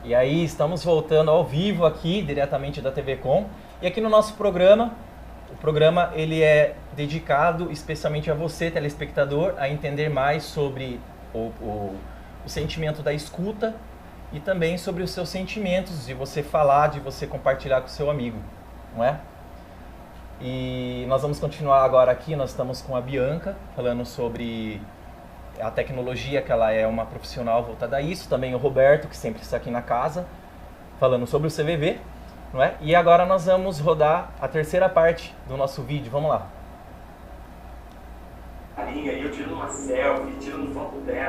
E aí, estamos voltando ao vivo aqui, diretamente da TV Com. E aqui no nosso programa, o programa ele é dedicado especialmente a você, telespectador, a entender mais sobre o sentimento da escuta e também sobre os seus sentimentos, de você falar, de você compartilhar com o seu amigo, não é? E nós vamos continuar agora aqui, nós estamos com a Bianca, falando sobre a tecnologia, que ela é uma profissional voltada a isso, também o Roberto, que sempre está aqui na casa, falando sobre o CVV, não é? E agora nós vamos rodar a terceira parte do nosso vídeo, vamos lá. E eu tiro uma selfie, tiro uma foto dela.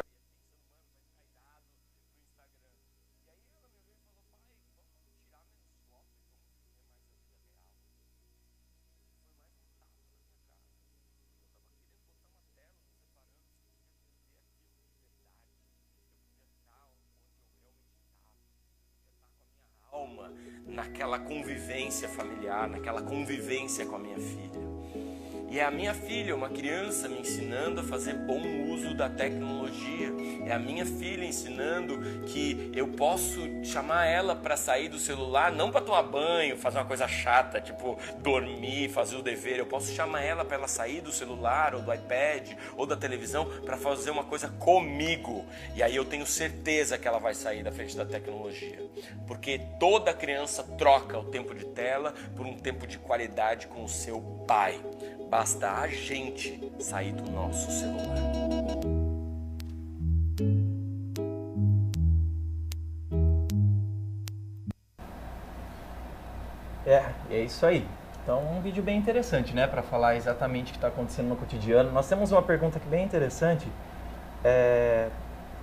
Naquela convivência familiar, naquela convivência com a minha filha. E é a minha filha, uma criança, me ensinando a fazer bom uso da tecnologia. É a minha filha ensinando que eu posso chamar ela para sair do celular, não para tomar banho, fazer uma coisa chata, tipo dormir, fazer o dever. Eu posso chamar ela para ela sair do celular, ou do iPad, ou da televisão, para fazer uma coisa comigo. E aí eu tenho certeza que ela vai sair da frente da tecnologia. Porque toda criança troca o tempo de tela por um tempo de qualidade com o seu pai. Basta a gente sair do nosso celular. É isso aí. Então, um vídeo bem interessante, né? Para falar exatamente o que está acontecendo no cotidiano. Nós temos uma pergunta aqui bem interessante,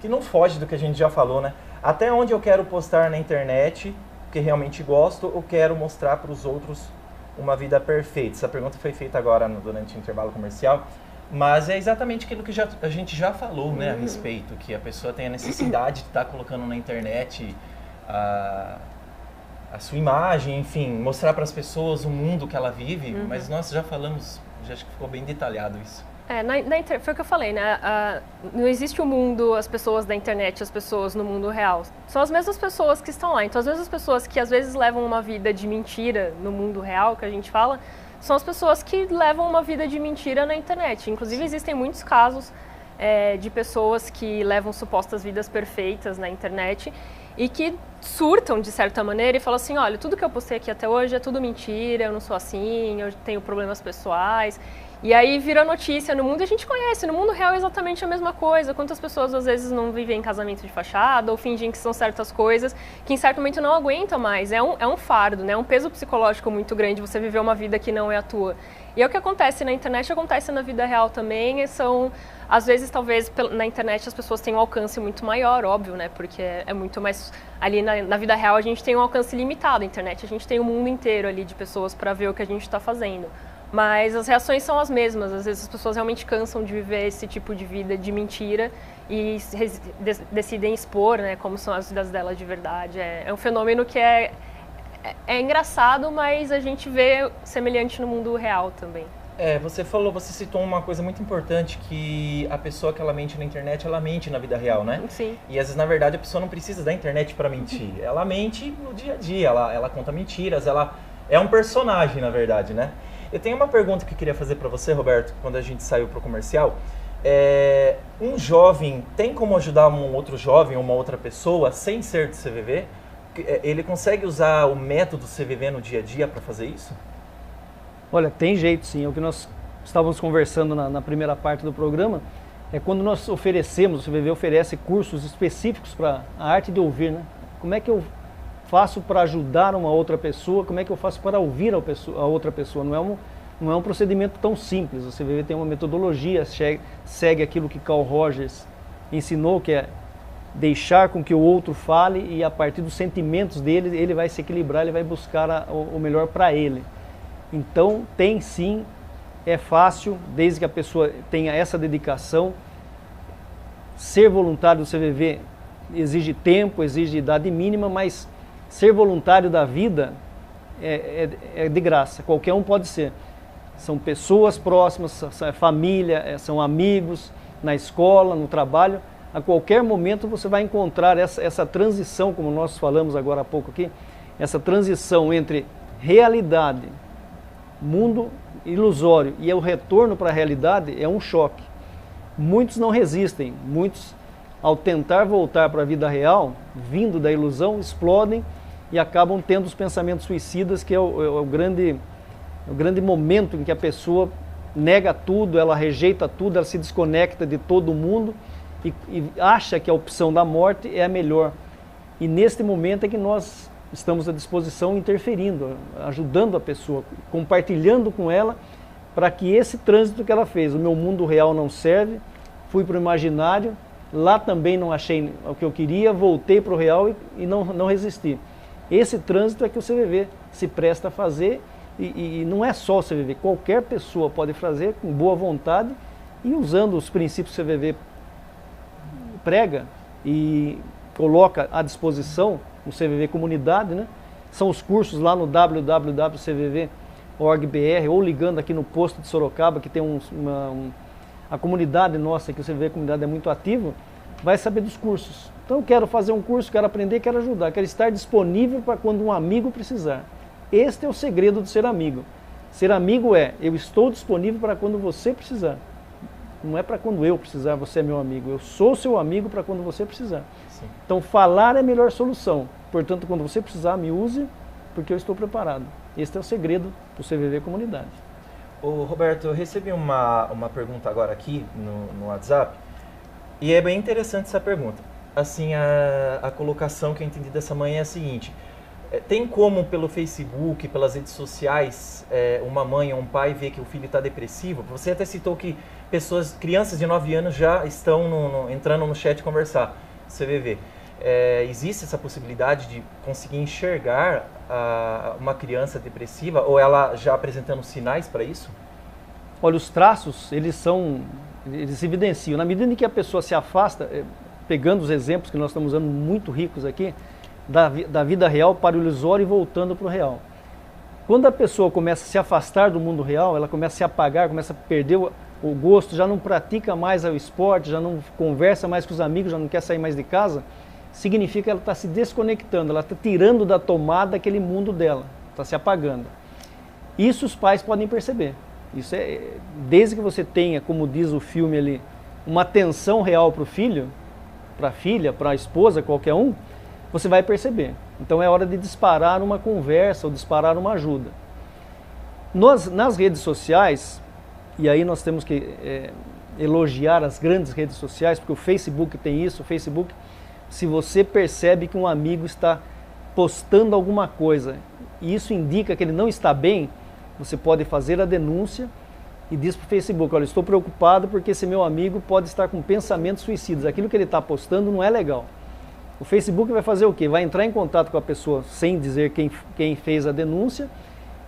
que não foge do que a gente já falou, né? Até onde eu quero postar na internet, porque realmente gosto, ou quero mostrar para os outros uma vida perfeita? Essa pergunta foi feita agora durante o intervalo comercial, mas é exatamente aquilo que a gente já falou, né, a respeito, que a pessoa tem a necessidade de estar colocando na internet a sua imagem, enfim, mostrar para as pessoas o mundo que ela vive, mas nós já falamos, já acho que ficou bem detalhado isso. Foi o que eu falei, né? Não existe o mundo, as pessoas da internet, as pessoas no mundo real. São as mesmas pessoas que estão lá. Então, as mesmas pessoas que às vezes levam uma vida de mentira no mundo real, que a gente fala, são as pessoas que levam uma vida de mentira na internet. Inclusive, existem muitos casos de pessoas que levam supostas vidas perfeitas na internet e que surtam de certa maneira e falam assim, olha, tudo que eu postei aqui até hoje é tudo mentira, eu não sou assim, eu tenho problemas pessoais. E aí vira notícia no mundo e a gente conhece, no mundo real é exatamente a mesma coisa. Quantas pessoas às vezes não vivem em casamento de fachada ou fingem que são certas coisas que em certo momento não aguentam mais. É um fardo, né? É um peso psicológico muito grande você viver uma vida que não é a tua. E é o que acontece na internet, acontece na vida real também. Às vezes, talvez, na internet as pessoas têm um alcance muito maior, óbvio, né? Porque é muito mais... Ali na vida real a gente tem um alcance limitado. Na internet a gente tem o mundo inteiro ali de pessoas para ver o que a gente está fazendo. Mas as reações são as mesmas. Às vezes as pessoas realmente cansam de viver esse tipo de vida de mentira e decidem expor, né, como são as vidas dela de verdade. É um fenômeno que é engraçado, mas a gente vê semelhante no mundo real também. Você citou uma coisa muito importante, que a pessoa que ela mente na internet, ela mente na vida real, né? Sim. E às vezes, na verdade, a pessoa não precisa da internet para mentir. Ela mente no dia a dia, ela conta mentiras, ela é um personagem, na verdade, né? Eu tenho uma pergunta que eu queria fazer para você, Roberto, quando a gente saiu para o comercial. Um jovem tem como ajudar um outro jovem, uma outra pessoa, sem ser do CVV? Ele consegue usar o método CVV no dia a dia para fazer isso? Olha, tem jeito sim. O que nós estávamos conversando na primeira parte do programa é quando nós oferecemos, o CVV oferece cursos específicos para a arte de ouvir, né? Como é que eu faço para ajudar uma outra pessoa, como é que eu faço para ouvir a outra pessoa? Não é um procedimento tão simples. O CVV tem uma metodologia, segue aquilo que Carl Rogers ensinou, que é deixar com que o outro fale e a partir dos sentimentos dele, ele vai se equilibrar, ele vai buscar o melhor para ele. Então, tem sim, é fácil, desde que a pessoa tenha essa dedicação. Ser voluntário do CVV exige tempo, exige idade mínima, mas ser voluntário da vida é de graça, qualquer um pode ser. São pessoas próximas, é família, são amigos, na escola, no trabalho. A qualquer momento você vai encontrar essa transição, como nós falamos agora há pouco aqui, essa transição entre realidade, mundo ilusório e o retorno para a realidade é um choque. Muitos não resistem, muitos ao tentar voltar para a vida real, vindo da ilusão, explodem e acabam tendo os pensamentos suicidas, que é o grande momento em que a pessoa nega tudo, ela rejeita tudo, ela se desconecta de todo mundo e acha que a opção da morte é a melhor. E neste momento é que nós estamos à disposição, interferindo, ajudando a pessoa, compartilhando com ela, para que esse trânsito que ela fez, o meu mundo real não serve, fui para o imaginário, lá também não achei o que eu queria, voltei para o real e não resisti. Esse trânsito é que o CVV se presta a fazer, e não é só o CVV, qualquer pessoa pode fazer com boa vontade e usando os princípios que o CVV prega e coloca à disposição no CVV Comunidade, né? São os cursos lá no www.cvv.org.br ou ligando aqui no posto de Sorocaba, que tem a comunidade nossa, que o CVV Comunidade é muito ativo, vai saber dos cursos. Então eu quero fazer um curso, quero aprender, quero ajudar, quero estar disponível para quando um amigo precisar. Este é o segredo de ser amigo. Ser amigo é, eu estou disponível para quando você precisar. Não é para quando eu precisar, você é meu amigo. Eu sou seu amigo para quando você precisar. Sim. Então falar é a melhor solução. Portanto, quando você precisar, me use, porque eu estou preparado. Este é o segredo do CVV Comunidade. Ô, Roberto, eu recebi uma pergunta agora aqui no WhatsApp, e é bem interessante essa pergunta. Assim, a colocação que eu entendi dessa manhã é a seguinte: tem como pelo Facebook, pelas redes sociais, uma mãe ou um pai ver que o filho está depressivo? Você até citou que crianças de 9 anos já estão entrando no chat conversar, CVV. Existe essa possibilidade de conseguir enxergar uma criança depressiva, ou ela já apresentando sinais para isso? Olha, os traços, eles se evidenciam. Na medida em que a pessoa se afasta, pegando os exemplos que nós estamos usando muito ricos aqui, da vida real para o ilusório e voltando para o real. Quando a pessoa começa a se afastar do mundo real, ela começa a se apagar, começa a perder o gosto, já não pratica mais o esporte, já não conversa mais com os amigos, já não quer sair mais de casa, significa que ela está se desconectando, ela está tirando da tomada aquele mundo dela, está se apagando. Isso os pais podem perceber. Isso desde que você tenha, como diz o filme ali, uma atenção real para o filho, para a filha, para a esposa, qualquer um, você vai perceber. Então é hora de disparar uma conversa ou disparar uma ajuda. Nas redes sociais, e aí nós temos que elogiar as grandes redes sociais, porque o Facebook tem isso, o Facebook, se você percebe que um amigo está postando alguma coisa, e isso indica que ele não está bem, você pode fazer a denúncia e diz para o Facebook: olha, estou preocupado porque esse meu amigo pode estar com pensamentos suicidas, aquilo que ele está postando não é legal. O Facebook vai fazer o quê? Vai entrar em contato com a pessoa sem dizer quem fez a denúncia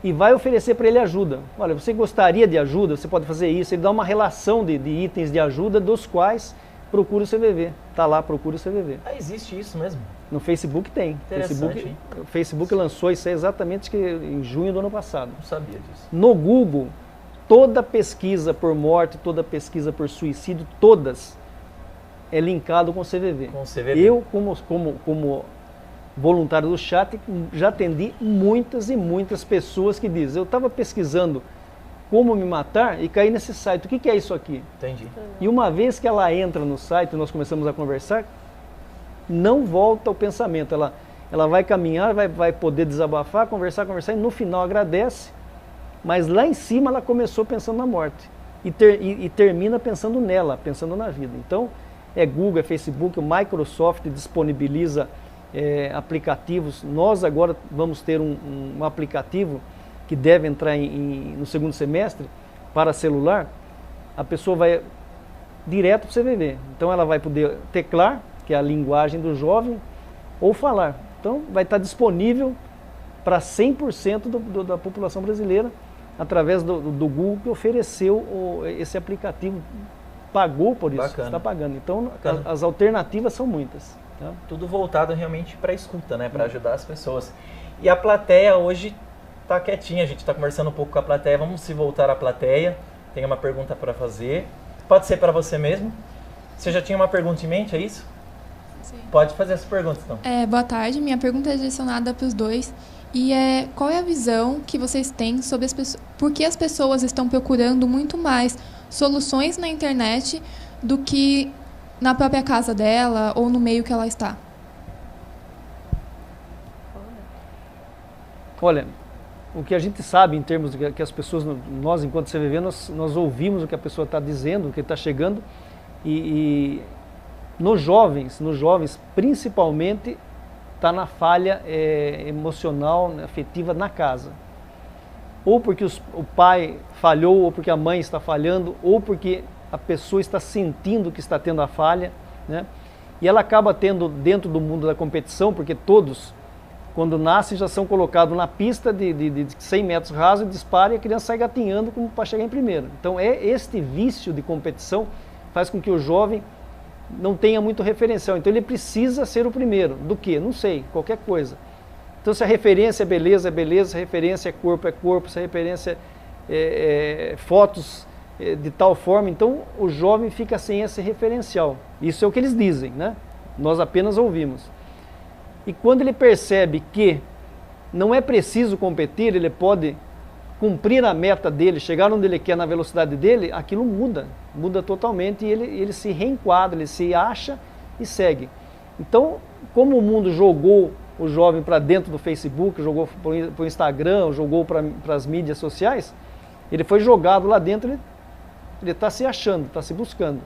e vai oferecer para ele ajuda. Olha, você gostaria de ajuda? Você pode fazer isso. Ele dá uma relação de itens de ajuda, dos quais procura o CVV. Está lá, procura o CVV. Existe isso mesmo? No Facebook tem. O Facebook lançou isso exatamente em junho do ano passado. Não sabia disso. No Google, toda pesquisa por morte, toda pesquisa por suicídio, todas é linkado com o CVV. Com o CVV. Eu, como voluntário do chat, já atendi muitas e muitas pessoas que dizem: eu estava pesquisando como me matar e caí nesse site, o que é isso aqui? Entendi. E uma vez que ela entra no site, nós começamos a conversar, não volta o pensamento, ela vai caminhar, vai poder desabafar, conversar, e no final agradece, mas lá em cima ela começou pensando na morte e termina pensando nela, pensando na vida. Então, é Google, é Facebook, o Microsoft disponibiliza aplicativos. Nós agora vamos ter um aplicativo que deve entrar no segundo semestre para celular. A pessoa vai direto para o CVV. Então ela vai poder teclar, que é a linguagem do jovem, ou falar. Então vai estar disponível para 100% da população brasileira através do Google, que ofereceu esse aplicativo. Pagou por isso, Bacana. Está pagando. Então, as alternativas são muitas. Tá? Tudo voltado realmente para a escuta, né? Para ajudar as pessoas. E a plateia hoje está quietinha, a gente está conversando um pouco com a plateia. Vamos se voltar à plateia. Tem uma pergunta para fazer. Pode ser para você mesmo? Você já tinha uma pergunta em mente, é isso? Sim. Pode fazer essa pergunta, então. Boa tarde, minha pergunta é direcionada para os dois. E qual é a visão que vocês têm sobre por que as pessoas estão procurando muito mais soluções na internet do que na própria casa dela ou no meio que ela está? Olha, o que a gente sabe em termos de que as pessoas, nós enquanto CVV, nós ouvimos o que a pessoa está dizendo, o que está chegando, e nos jovens principalmente, está na falha emocional, afetiva na casa. Ou porque o pai falhou, ou porque a mãe está falhando, ou porque a pessoa está sentindo que está tendo a falha, né? E ela acaba tendo, dentro do mundo da competição, porque todos, quando nascem, já são colocados na pista de 100 metros rasos, dispara e a criança sai gatinhando para chegar em primeiro. Então, este vício de competição faz com que o jovem não tenha muito referencial. Então, ele precisa ser o primeiro. Do quê? Não sei, qualquer coisa. Então, se a referência é beleza, se a referência é corpo, se a referência é fotos de tal forma, então o jovem fica sem esse referencial. Isso é o que eles dizem, né? Nós apenas ouvimos. E quando ele percebe que não é preciso competir, ele pode cumprir a meta dele, chegar onde ele quer na velocidade dele, aquilo muda totalmente e ele se reenquadra, ele se acha e segue. Então, como o mundo jogou o jovem para dentro do Facebook, jogou para o Instagram, jogou para as mídias sociais, ele foi jogado lá dentro, ele está se achando, está se buscando.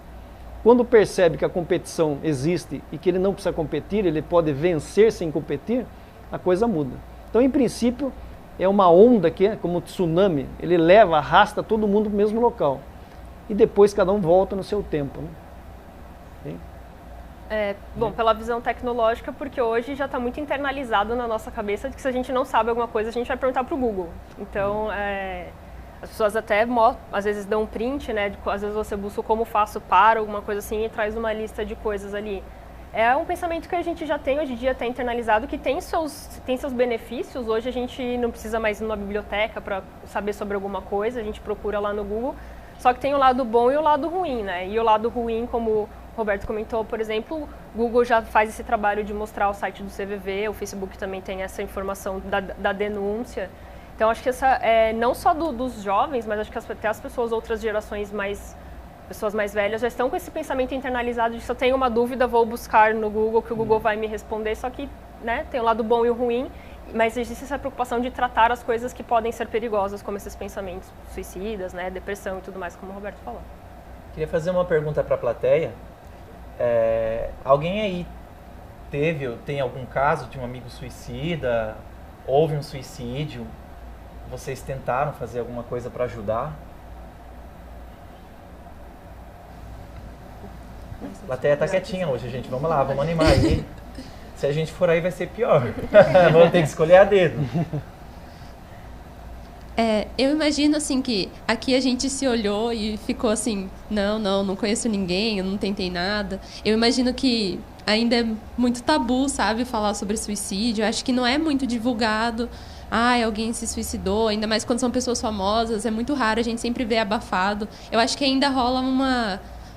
Quando percebe que a competição existe e que ele não precisa competir, ele pode vencer sem competir, a coisa muda. Então, em princípio, é uma onda que é como um tsunami, ele arrasta todo mundo para o mesmo local. E depois cada um volta no seu tempo, né? Bom, pela visão tecnológica, porque hoje já está muito internalizado na nossa cabeça de que se a gente não sabe alguma coisa, a gente vai perguntar para o Google. Então, as pessoas até às vezes dão um print, né? Às vezes você busca como faço para, alguma coisa assim, e traz uma lista de coisas ali. É um pensamento que a gente já tem hoje em dia, até internalizado, que tem seus benefícios. Hoje a gente não precisa mais ir numa biblioteca para saber sobre alguma coisa, a gente procura lá no Google. Só que tem o lado bom e o lado ruim, né? E o lado ruim, como o Roberto comentou, por exemplo, o Google já faz esse trabalho de mostrar o site do CVV, o Facebook também tem essa informação da denúncia. Então, acho que essa não só dos jovens, mas acho que até as pessoas, outras gerações pessoas mais velhas, já estão com esse pensamento internalizado de se eu tenho uma dúvida, vou buscar no Google, que o Google vai me responder. Só que, né, tem o lado bom e o ruim, mas existe essa preocupação de tratar as coisas que podem ser perigosas, como esses pensamentos suicidas, né, depressão e tudo mais, como o Roberto falou. Queria fazer uma pergunta para a plateia. Alguém aí teve ou tem algum caso de um amigo suicida? Houve um suicídio? Vocês tentaram fazer alguma coisa para ajudar? A plateia tá quietinha hoje, gente. Vamos lá, vamos animar aí. Se a gente for aí vai ser pior. Vamos ter que escolher a dedo. Eu imagino assim que aqui a gente se olhou e ficou assim, não conheço ninguém, eu não tentei nada. Eu imagino que ainda é muito tabu, sabe, falar sobre suicídio. Eu acho que não é muito divulgado. Alguém se suicidou, ainda mais quando são pessoas famosas, é muito raro, a gente sempre vê abafado. Eu acho que ainda rola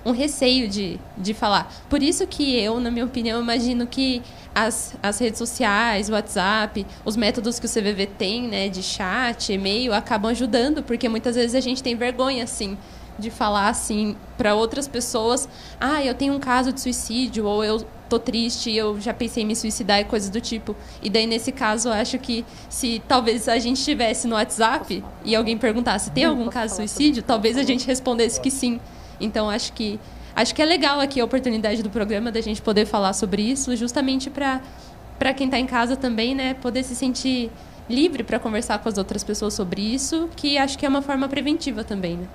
um receio de falar. Por isso que eu, na minha opinião, imagino que as redes sociais, o WhatsApp, os métodos que o CVV tem, né, de chat, e-mail, acabam ajudando, porque muitas vezes a gente tem vergonha, assim, de falar, assim, para outras pessoas, eu tenho um caso de suicídio, ou eu tô triste, eu já pensei em me suicidar e coisas do tipo. E daí, nesse caso, eu acho que se talvez a gente estivesse no WhatsApp e alguém perguntasse, tem algum caso de suicídio? Talvez a gente respondesse que sim. Então, acho que é legal aqui a oportunidade do programa da gente poder falar sobre isso, justamente para quem está em casa também, né, poder se sentir livre para conversar com as outras pessoas sobre isso, que acho que é uma forma preventiva também, né?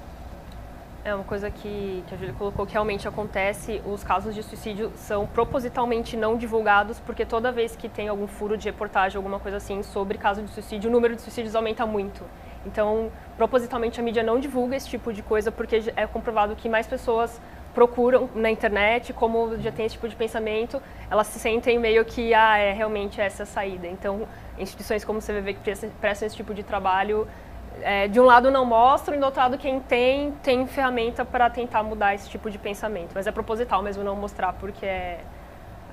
É uma coisa que a Júlia colocou que realmente acontece, os casos de suicídio são propositalmente não divulgados, porque toda vez que tem algum furo de reportagem, alguma coisa assim, sobre caso de suicídio, o número de suicídios aumenta muito. Então, propositalmente a mídia não divulga esse tipo de coisa, porque é comprovado que mais pessoas procuram na internet, como já tem esse tipo de pensamento, elas se sentem meio que, realmente essa a saída. Então, instituições como o CVV que prestam esse tipo de trabalho, de um lado não mostram e do outro lado quem tem ferramenta para tentar mudar esse tipo de pensamento. Mas é proposital mesmo não mostrar, porque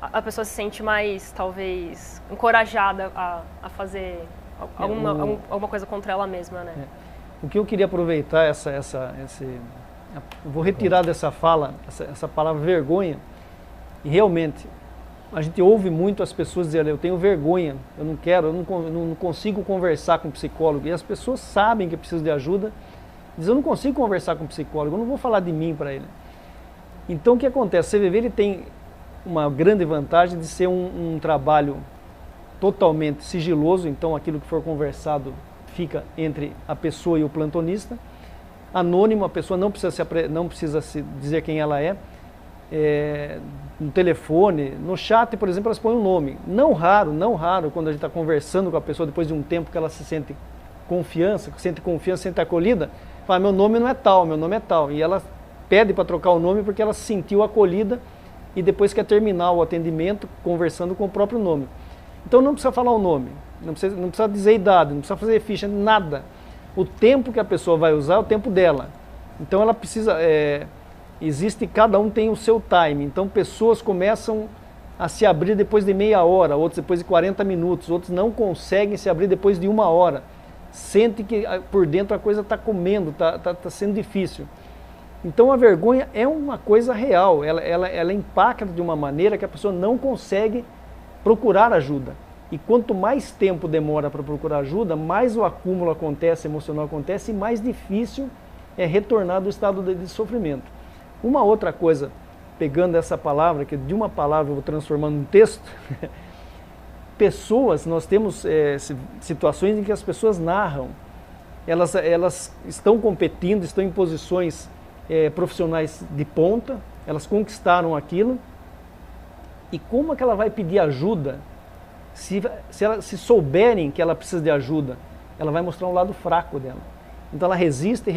a pessoa se sente mais, talvez, encorajada a fazer alguma coisa contra ela mesma, né? O que eu queria aproveitar, eu vou retirar dessa fala, essa palavra vergonha, e realmente, a gente ouve muito as pessoas dizerem, eu tenho vergonha, eu não quero, eu não consigo conversar com um psicólogo, e as pessoas sabem que precisam de ajuda, dizem, eu não consigo conversar com um psicólogo, eu não vou falar de mim para ele. Então o que acontece? O CVV ele tem uma grande vantagem de ser um trabalho totalmente sigiloso, então aquilo que for conversado fica entre a pessoa e o plantonista, anônimo, a pessoa não precisa se dizer quem ela é, no telefone, no chat, por exemplo, elas põem um nome. Não raro, quando a gente está conversando com a pessoa depois de um tempo que ela sente confiança, sente acolhida, fala, meu nome não é tal, meu nome é tal. E ela pede para trocar o nome porque ela se sentiu acolhida e depois quer terminar o atendimento conversando com o próprio nome. Então não precisa falar o nome, não precisa dizer idade, não precisa fazer ficha, nada. O tempo que a pessoa vai usar é o tempo dela. Então ela precisa... cada um tem o seu time, então pessoas começam a se abrir depois de meia hora, outros depois de 40 minutos, outros não conseguem se abrir depois de 1 hora. Sente que por dentro a coisa está comendo, está sendo difícil. Então a vergonha é uma coisa real, ela impacta de uma maneira que a pessoa não consegue procurar ajuda. E quanto mais tempo demora para procurar ajuda, mais o acúmulo acontece, emocional acontece, e mais difícil é retornar do estado de sofrimento. Uma outra coisa, pegando essa palavra, que de uma palavra eu vou transformando num texto, pessoas, nós temos situações em que as pessoas narram, elas estão competindo, estão em posições profissionais de ponta, elas conquistaram aquilo, e como é que ela vai pedir ajuda se souberem que ela precisa de ajuda? Ela vai mostrar um lado fraco dela. Então ela resiste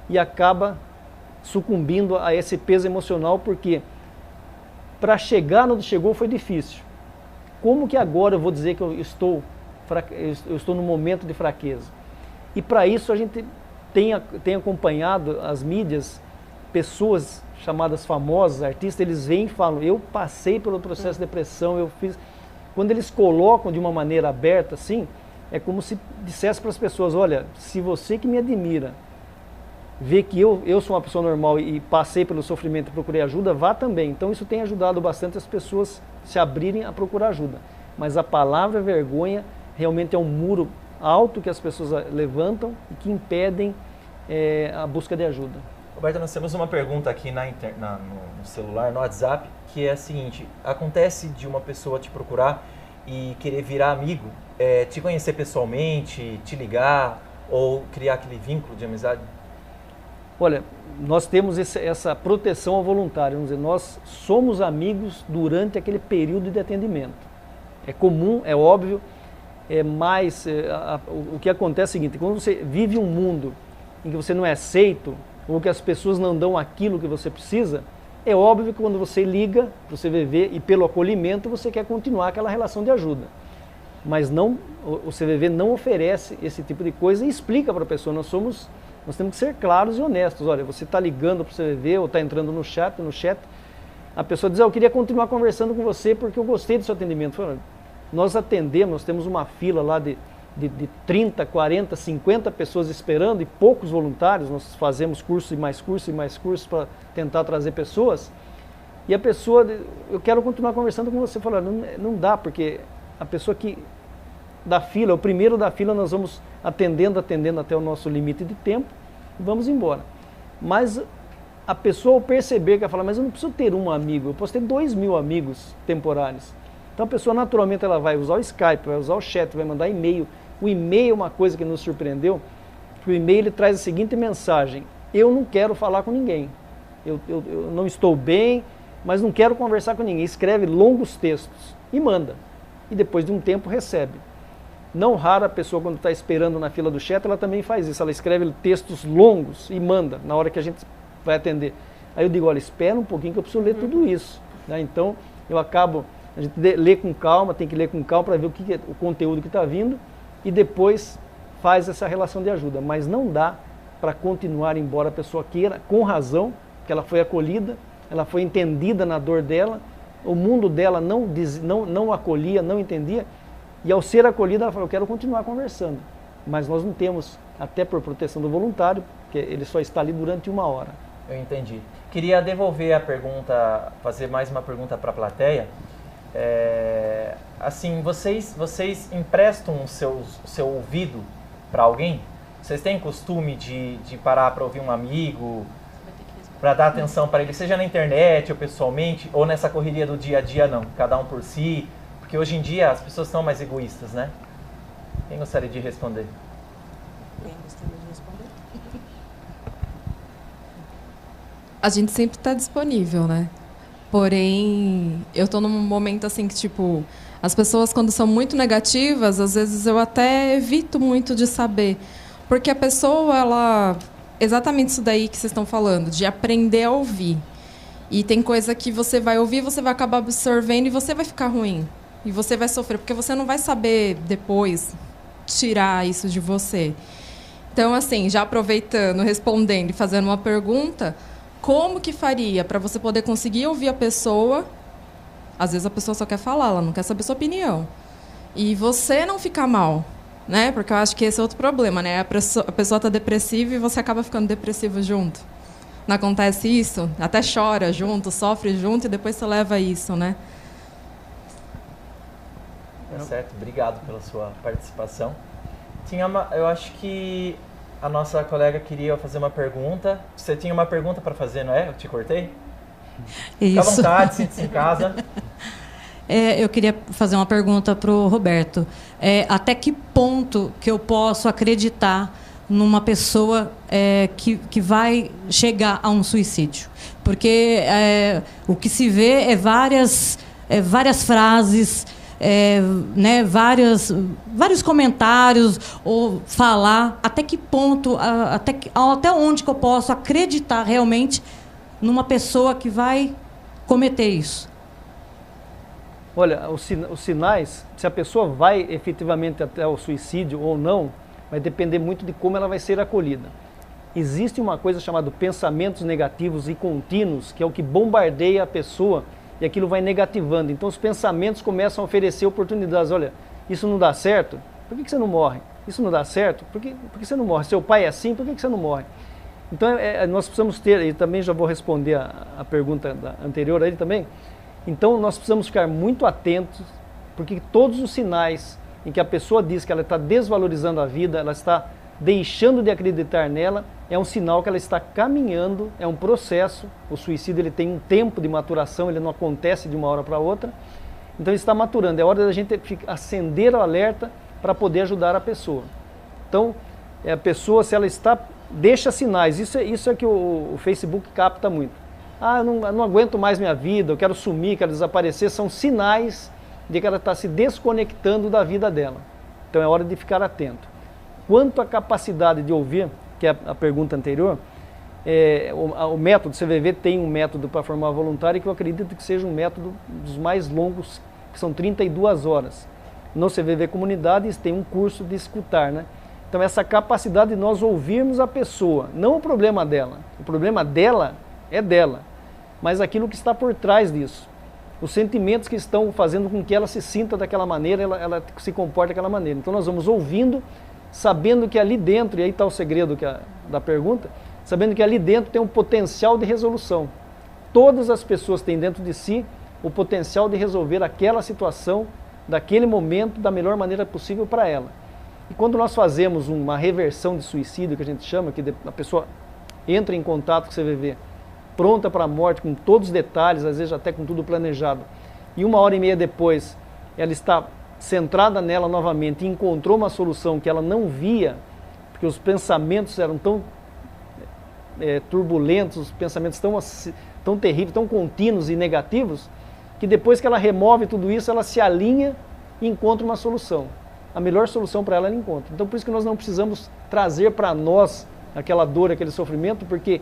e acaba sucumbindo a esse peso emocional, porque para chegar onde chegou foi difícil. Como que agora eu vou dizer que eu estou num momento de fraqueza? E para isso a gente tem acompanhado as mídias, pessoas chamadas famosas, artistas, eles vêm e falam, eu passei pelo processo de depressão, eu fiz... Quando eles colocam de uma maneira aberta assim, é como se dissesse para as pessoas, olha, se você que me admira, vê que eu sou uma pessoa normal e passei pelo sofrimento e procurei ajuda, vá também. Então isso tem ajudado bastante as pessoas se abrirem a procurar ajuda. Mas a palavra vergonha realmente é um muro alto que as pessoas levantam e que impedem a busca de ajuda. Roberta, nós temos uma pergunta aqui no celular, no WhatsApp, que é a seguinte: acontece de uma pessoa te procurar e querer virar amigo, te conhecer pessoalmente, te ligar ou criar aquele vínculo de amizade? Olha, nós temos essa proteção ao voluntário, vamos dizer, nós somos amigos durante aquele período de atendimento. É comum, é óbvio, mas o que acontece é o seguinte, quando você vive um mundo em que você não é aceito, ou que as pessoas não dão aquilo que você precisa, é óbvio que quando você liga para o CVV e pelo acolhimento, você quer continuar aquela relação de ajuda. Mas o CVV não oferece esse tipo de coisa e explica para a pessoa, nós temos que ser claros e honestos. Olha, você está ligando para o CVV ou está entrando no chat, a pessoa diz, eu queria continuar conversando com você porque eu gostei do seu atendimento. Nós atendemos, nós temos uma fila lá de 30, 40, 50 pessoas esperando e poucos voluntários, nós fazemos curso e mais curso para tentar trazer pessoas, e a pessoa, eu quero continuar conversando com você, fala, não dá, porque a pessoa que da fila, o primeiro da fila, nós vamos atendendo até o nosso limite de tempo e vamos embora. Mas a pessoa ao perceber que ela fala, mas eu não preciso ter um amigo, eu posso ter 2.000 amigos temporários. Então a pessoa naturalmente ela vai usar o Skype, vai usar o chat, vai mandar e-mail. O e-mail é uma coisa que nos surpreendeu, porque o e-mail ele traz a seguinte mensagem: eu não quero falar com ninguém, eu não estou bem, mas não quero conversar com ninguém. Escreve longos textos e manda, e depois de um tempo recebe. Não raro a pessoa, quando está esperando na fila do chat, ela também faz isso, ela escreve textos longos e manda na hora que a gente vai atender. Aí eu digo, olha, espera um pouquinho que eu preciso ler tudo isso, né? Então eu acabo, a gente lê com calma, tem que ler com calma para ver o conteúdo que está vindo, e depois faz essa relação de ajuda, mas não dá para continuar, embora a pessoa queira, com razão, que ela foi acolhida, ela foi entendida na dor dela, o mundo dela não acolhia, não entendia, e ao ser acolhida ela falou, eu quero continuar conversando, mas nós não temos, até por proteção do voluntário, que ele só está ali durante 1 hora. Eu entendi. Queria devolver a pergunta, fazer mais uma pergunta para a plateia. Assim, vocês emprestam o seu ouvido para alguém? Vocês têm costume de parar para ouvir um amigo, para dar atenção para ele, seja na internet ou pessoalmente, ou nessa correria do dia a dia, não? Cada um por si? Porque hoje em dia as pessoas são mais egoístas, né? Quem gostaria de responder? A gente sempre está disponível, né? Porém, eu estou num momento assim que, tipo, as pessoas quando são muito negativas, às vezes eu até evito muito de saber. Porque a pessoa, ela... Exatamente isso daí que vocês estão falando, de aprender a ouvir. E tem coisa que você vai ouvir, você vai acabar absorvendo e você vai ficar ruim. E você vai sofrer, porque você não vai saber depois tirar isso de você. Então, assim, já aproveitando, respondendo e fazendo uma pergunta... Como que faria para você poder conseguir ouvir a pessoa? Às vezes a pessoa só quer falar, ela não quer saber sua opinião. E você não ficar mal, né? Porque eu acho que esse é outro problema, né? A pessoa está depressiva e você acaba ficando depressivo junto. Não acontece isso? Até chora junto, sofre junto e depois você leva isso, né? Tá certo, obrigado pela sua participação. Eu acho que a nossa colega queria fazer uma pergunta. Você tinha uma pergunta para fazer, não é? Eu te cortei? Isso. Fica à vontade, sinta-se em casa. Eu queria fazer uma pergunta para o Roberto. Até que ponto que eu posso acreditar numa pessoa que vai chegar a um suicídio? Porque o que se vê é várias frases... né, vários comentários ou falar, até que ponto, até onde que eu posso acreditar realmente numa pessoa que vai cometer isso? Olha, os sinais, se a pessoa vai efetivamente até o suicídio ou não, vai depender muito de como ela vai ser acolhida. Existe uma coisa chamada pensamentos negativos e contínuos, que é o que bombardeia a pessoa e aquilo vai negativando. Então os pensamentos começam a oferecer oportunidades. Olha, isso não dá certo? Por que você não morre? Isso não dá certo? Por que você não morre? Seu pai é assim? Por que você não morre? Então nós precisamos ter, e também já vou responder a pergunta anterior a ele também, então nós precisamos ficar muito atentos, porque todos os sinais em que a pessoa diz que ela está desvalorizando a vida, ela está deixando de acreditar nela, é um sinal que ela está caminhando, é um processo. O suicídio ele tem um tempo de maturação, ele não acontece de uma hora para outra. Então ele está maturando, é hora da gente acender o alerta para poder ajudar a pessoa. Então, a pessoa, se ela está, deixa sinais, isso é que o Facebook capta muito. Eu não aguento mais minha vida, eu quero sumir, quero desaparecer, são sinais de que ela está se desconectando da vida dela. Então é hora de ficar atento. Quanto à capacidade de ouvir, que é a pergunta anterior, o método CVV tem um método para formar voluntário que eu acredito que seja um método dos mais longos, que são 32 horas. No CVV Comunidades tem um curso de escutar, né? Então essa capacidade de nós ouvirmos a pessoa, não o problema dela. O problema dela é dela, mas aquilo que está por trás disso. Os sentimentos que estão fazendo com que ela se sinta daquela maneira, ela se comporte daquela maneira. Então nós vamos ouvindo, sabendo que ali dentro, e aí está o segredo da pergunta, sabendo que ali dentro tem um potencial de resolução. Todas as pessoas têm dentro de si o potencial de resolver aquela situação, daquele momento, da melhor maneira possível para ela. E quando nós fazemos uma reversão de suicídio, que a gente chama, que a pessoa entra em contato com o CVV, pronta para a morte, com todos os detalhes, às vezes até com tudo planejado, e 1h30 depois ela está centrada nela novamente e encontrou uma solução que ela não via, porque os pensamentos eram tão turbulentos, os pensamentos tão terríveis, tão contínuos e negativos, que depois que ela remove tudo isso, ela se alinha e encontra uma solução. A melhor solução para ela encontra. Então por isso que nós não precisamos trazer para nós aquela dor, aquele sofrimento, porque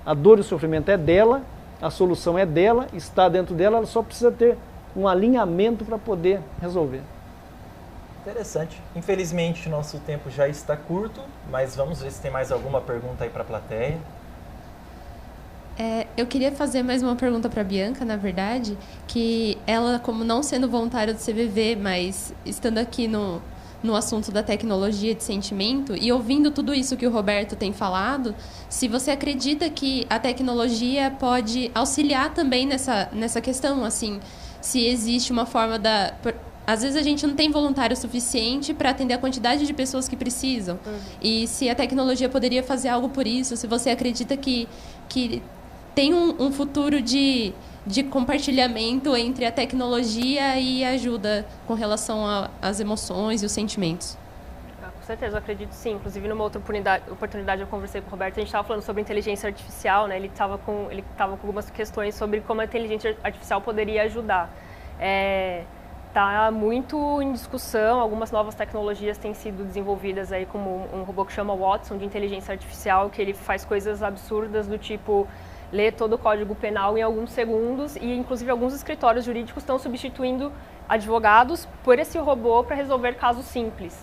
a dor e o sofrimento é dela, a solução é dela, está dentro dela, ela só precisa ter um alinhamento para poder resolver. Interessante. Infelizmente, nosso tempo já está curto, mas vamos ver se tem mais alguma pergunta aí para a plateia. Eu queria fazer mais uma pergunta para a Bianca, na verdade, que ela, como não sendo voluntária do CVV, mas estando aqui no assunto da tecnologia de sentimento e ouvindo tudo isso que o Roberto tem falado, se você acredita que a tecnologia pode auxiliar também nessa questão, assim, se existe uma forma Às vezes a gente não tem voluntário suficiente para atender a quantidade de pessoas que precisam. E se a tecnologia poderia fazer algo por isso, se você acredita que tem um futuro de compartilhamento entre a tecnologia e a ajuda com relação às emoções e os sentimentos. Com certeza, eu acredito sim. Inclusive, numa outra oportunidade eu conversei com o Roberto, a gente estava falando sobre inteligência artificial, né? Ele estava com algumas questões sobre como a inteligência artificial poderia ajudar. Está muito em discussão, algumas novas tecnologias têm sido desenvolvidas aí, como um robô que chama Watson, de inteligência artificial, que ele faz coisas absurdas do tipo ler todo o código penal em alguns segundos e, inclusive, alguns escritórios jurídicos estão substituindo advogados por esse robô para resolver casos simples.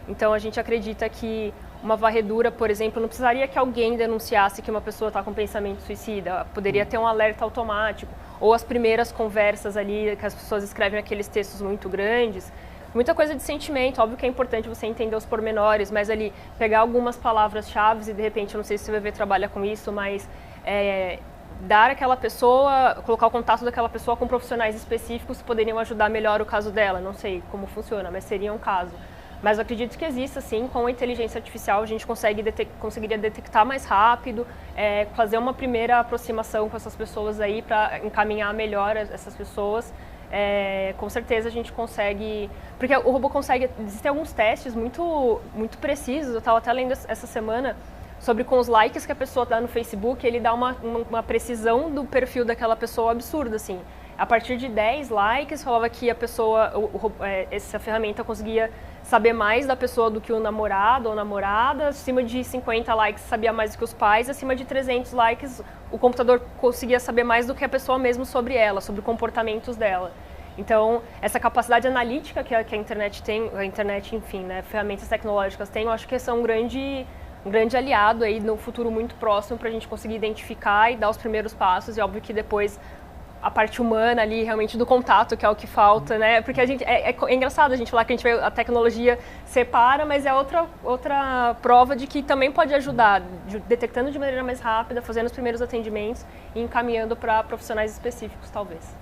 Então, a gente acredita que uma varredura, por exemplo, não precisaria que alguém denunciasse que uma pessoa está com pensamento suicida, poderia ter um alerta automático, ou as primeiras conversas ali, que as pessoas escrevem aqueles textos muito grandes, muita coisa de sentimento. Óbvio que é importante você entender os pormenores, mas ali pegar algumas palavras-chave e, de repente, eu não sei se o CVV trabalha com isso, mas dar àquela pessoa, colocar o contato daquela pessoa com profissionais específicos que poderiam ajudar melhor o caso dela. Não sei como funciona, mas seria um caso. Mas eu acredito que exista, sim, com a inteligência artificial a gente conseguiria detectar mais rápido, fazer uma primeira aproximação com essas pessoas aí para encaminhar melhor essas pessoas. Com certeza a gente consegue, porque o robô consegue, existem alguns testes muito precisos, eu estava até lendo essa semana, sobre com os likes que a pessoa dá no Facebook, ele dá uma precisão do perfil daquela pessoa absurda, assim. A partir de 10 likes, falava que a pessoa, essa ferramenta conseguia saber mais da pessoa do que o namorado ou namorada. Acima de 50 likes sabia mais do que os pais. Acima de 300 likes, o computador conseguia saber mais do que a pessoa mesmo sobre ela, sobre comportamentos dela. Então, essa capacidade analítica que a internet tem, enfim, né, ferramentas tecnológicas têm, eu acho que são um grande aliado aí no futuro muito próximo para a gente conseguir identificar e dar os primeiros passos. E óbvio que depois a parte humana ali, realmente do contato, que é o que falta, né? Porque a gente é engraçado a gente falar que a tecnologia separa, mas é outra prova de que também pode ajudar, detectando de maneira mais rápida, fazendo os primeiros atendimentos e encaminhando para profissionais específicos, talvez.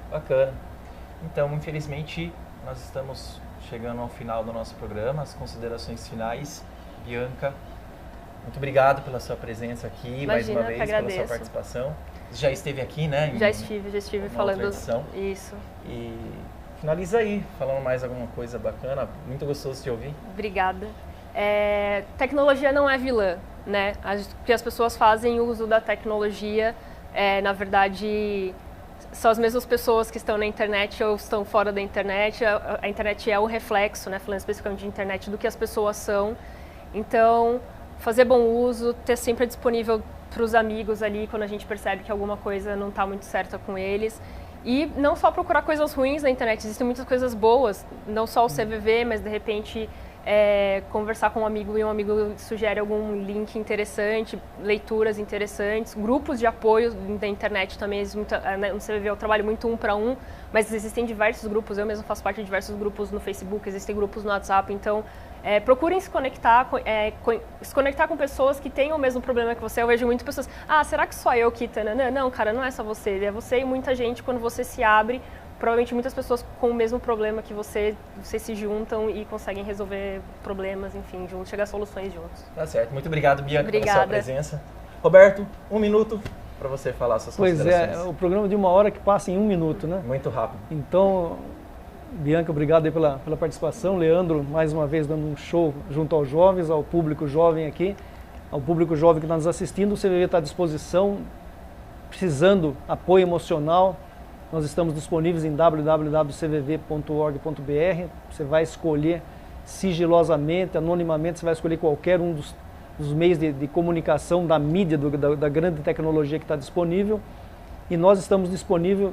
Bacana. Então, infelizmente, nós estamos chegando ao final do nosso programa, as considerações finais. Bianca, muito obrigado pela sua presença aqui, Imagina, mais uma vez, pela sua participação. Você já esteve aqui, né? Já estive falando isso. E finaliza aí, falando mais alguma coisa bacana, muito gostoso de ouvir. Obrigada. Tecnologia não é vilã, né? Que as pessoas fazem uso da tecnologia, na verdade, são as mesmas pessoas que estão na internet ou estão fora da internet. A internet é o reflexo, né? Falando especificamente de internet, do que as pessoas são. Então, fazer bom uso, ter sempre disponível para os amigos ali, quando a gente percebe que alguma coisa não está muito certa com eles. E não só procurar coisas ruins na internet, existem muitas coisas boas, não só o CVV, mas de repente conversar com um amigo e um amigo sugere algum link interessante, leituras interessantes, grupos de apoio da internet também. No CVV eu trabalho muito 1 para 1, mas existem diversos grupos, eu mesmo faço parte de diversos grupos no Facebook, existem grupos no WhatsApp, então procurem se conectar com pessoas que têm o mesmo problema que você. Eu vejo muitas pessoas, será que só eu que... Não, cara, não é só você, é você e muita gente. Quando você se abre, provavelmente muitas pessoas com o mesmo problema que você se juntam e conseguem resolver problemas, enfim, juntos, chegar a soluções juntos. Tá certo. Muito obrigado, Bianca, pela sua presença. Roberto, 1 minuto para você falar suas considerações. Pois é, o programa de 1 hora que passa em 1 minuto, né? Muito rápido. Então, Bianca, obrigado aí pela participação. Leandro, mais uma vez, dando um show junto aos jovens, ao público jovem aqui, ao público jovem que está nos assistindo. O CVV está à disposição, precisando apoio emocional. Nós estamos disponíveis em www.cvv.org.br. Você vai escolher sigilosamente, anonimamente, você vai escolher qualquer um dos meios de comunicação da mídia, da grande tecnologia que está disponível. E nós estamos disponíveis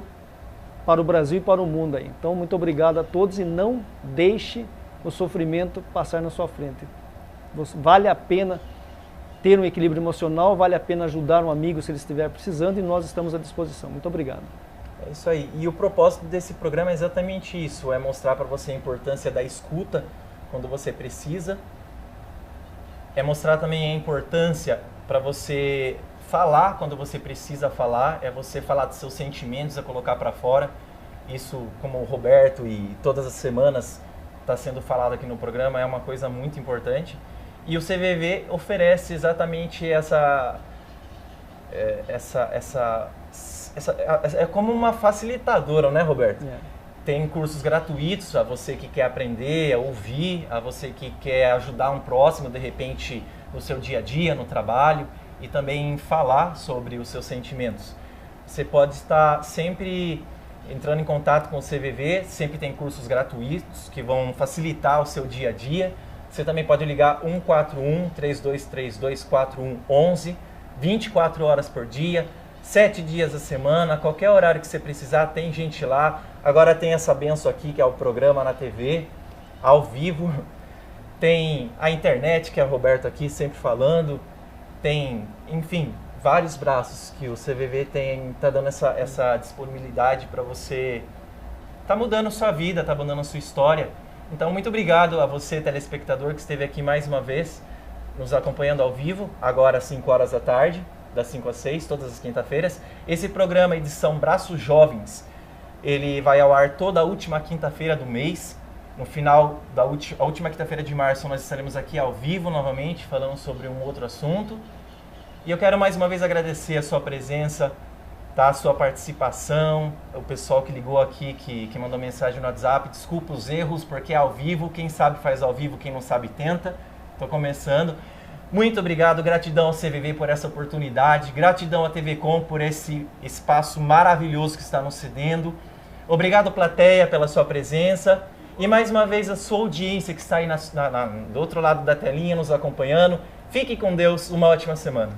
para o Brasil e para o mundo aí. Então, muito obrigado a todos e não deixe o sofrimento passar na sua frente. Vale a pena ter um equilíbrio emocional, vale a pena ajudar um amigo se ele estiver precisando e nós estamos à disposição. Muito obrigado. É isso aí. E o propósito desse programa é exatamente isso, é mostrar para você a importância da escuta quando você precisa, é mostrar também a importância para você falar quando você precisa falar, é você falar dos seus sentimentos, é colocar para fora. Isso, como o Roberto e todas as semanas está sendo falado aqui no programa, é uma coisa muito importante. E o CVV oferece exatamente essa é como uma facilitadora, né, Roberto? É. Tem cursos gratuitos a você que quer aprender, a ouvir, a você que quer ajudar um próximo, de repente, no seu dia a dia, no trabalho, e também falar sobre os seus sentimentos. Você pode estar sempre entrando em contato com o CVV, sempre tem cursos gratuitos que vão facilitar o seu dia a dia. Você também pode ligar 141-3232-4111, 24 horas por dia, 7 dias a semana, qualquer horário que você precisar, tem gente lá. Agora tem essa benção aqui, que é o programa na TV, ao vivo. Tem a internet, que é o Roberto aqui sempre falando. Tem, enfim, vários braços que o CVV está dando essa disponibilidade para você. Está mudando sua vida, está mudando a sua história. Então, muito obrigado a você, telespectador, que esteve aqui mais uma vez, nos acompanhando ao vivo, agora às 5 horas da tarde, das 5 às 6, todas as quinta-feiras. Esse programa, edição Braços Jovens, ele vai ao ar toda a última quinta-feira do mês. No final da última quinta-feira de março, nós estaremos aqui ao vivo novamente, falando sobre um outro assunto. E eu quero mais uma vez agradecer a sua presença, tá? A sua participação, o pessoal que ligou aqui, que mandou mensagem no WhatsApp. Desculpa os erros, porque é ao vivo. Quem sabe faz ao vivo, quem não sabe tenta. Estou começando. Muito obrigado, gratidão ao CVV por essa oportunidade, gratidão à TV Com por esse espaço maravilhoso que está nos cedendo. Obrigado, plateia, pela sua presença. E mais uma vez a sua audiência que está aí do outro lado da telinha nos acompanhando. Fique com Deus, uma ótima semana.